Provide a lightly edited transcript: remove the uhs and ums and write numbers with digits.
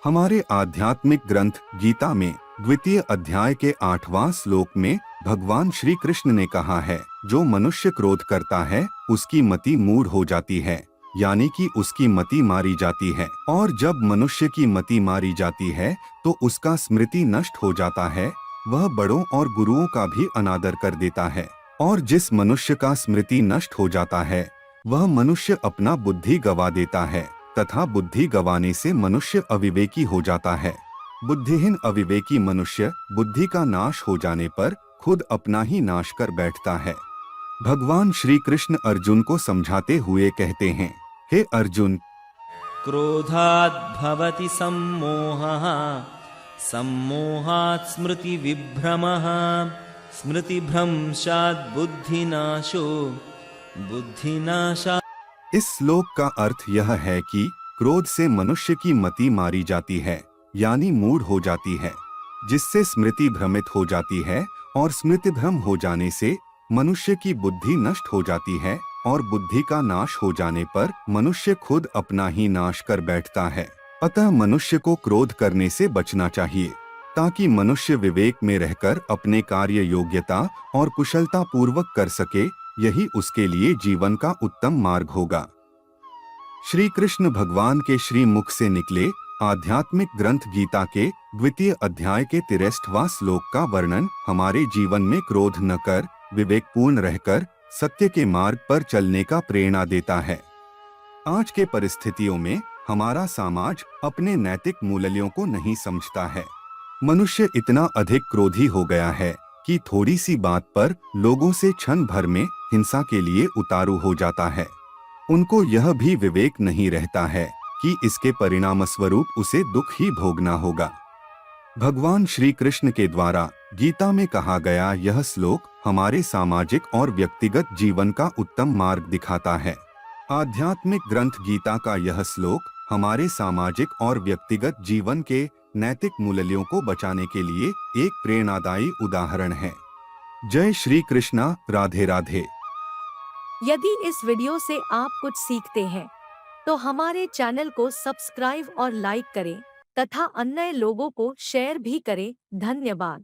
हमारे आध्यात्मिक ग्रंथ गीता में द्वितीय अध्याय के 8वां श्लोक में भगवान श्री कृष्ण ने कहा है, जो मनुष्य क्रोध करता है उसकी मति मूढ़ हो जाती है, यानी कि उसकी मति मारी जाती है। और जब मनुष्य की मति मारी जाती है तो उसका स्मृति नष्ट हो जाता है, वह बड़ों और गुरुओं का भी अनादर कर देता है। और जिस मनुष्य का स्मृति नष्ट हो जाता है वह मनुष्य अपना बुद्धि गवा देता है, तथा बुद्धि गवाने से मनुष्य अविवेकी हो जाता है। बुद्धिहीन अविवेकी मनुष्य बुद्धि का नाश हो जाने पर खुद अपना ही नाश कर बैठता है। भगवान श्री कृष्ण अर्जुन को समझाते हुए कहते हैं, हे अर्जुन, क्रोधात् भवति सम्मोहः, सम्मोहात् स्मृतिविभ्रमः, स्मृतिभ्रंशात् बुद्धिनाशो, बुद्धिनाशात्। इस श्लोक का अर्थ यह है कि क्रोध से मनुष्य की मति मारी जाती है, यानी मूढ़ हो जाती है, जिससे स्मृति भ्रमित हो जाती है, और स्मृति भ्रम हो जाने से मनुष्य की बुद्धि नष्ट हो जाती है, और बुद्धि का नाश हो जाने पर मनुष्य खुद अपना ही नाश कर बैठता है। अतः मनुष्य को क्रोध करने से बचना चाहिए, ताकि मनुष्य विवेक में रहकर अपने कार्य योग्यता और कुशलता पूर्वक कर सके। यही उसके लिए जीवन का उत्तम मार्ग होगा। श्री कृष्ण भगवान के श्री मुख से निकले आध्यात्मिक ग्रंथ गीता के द्वितीय अध्याय के 63वां श्लोक का वर्णन हमारे जीवन में क्रोध न कर विवेकपूर्ण रहकर सत्य के मार्ग पर चलने का प्रेरणा देता है। आज के परिस्थितियों में हमारा समाज अपने नैतिक मूल्यों को नहीं समझता है। मनुष्य इतना अधिक क्रोधी हो गया है कि थोड़ी सी बात पर लोगों से क्षण भर में हिंसा के लिए उतारू हो जाता है। उनको यह भी विवेक नहीं रहता है कि इसके परिणाम स्वरूप उसे दुख ही भोगना होगा। भगवान श्री कृष्ण के द्वारा गीता में कहा गया यह श्लोक हमारे सामाजिक और व्यक्तिगत जीवन का उत्तम मार्ग दिखाता है। आध्यात्मिक ग्रंथ गीता का यह श्लोक हमारे सामाजिक और व्यक्तिगत जीवन के नैतिक मूल्यों को बचाने के लिए एक प्रेरणादायी उदाहरण है। जय श्री कृष्णा, राधे राधे। यदि इस वीडियो से आप कुछ सीखते हैं तो हमारे चैनल को सब्सक्राइब और लाइक करें तथा अन्य लोगों को शेयर भी करें। धन्यवाद।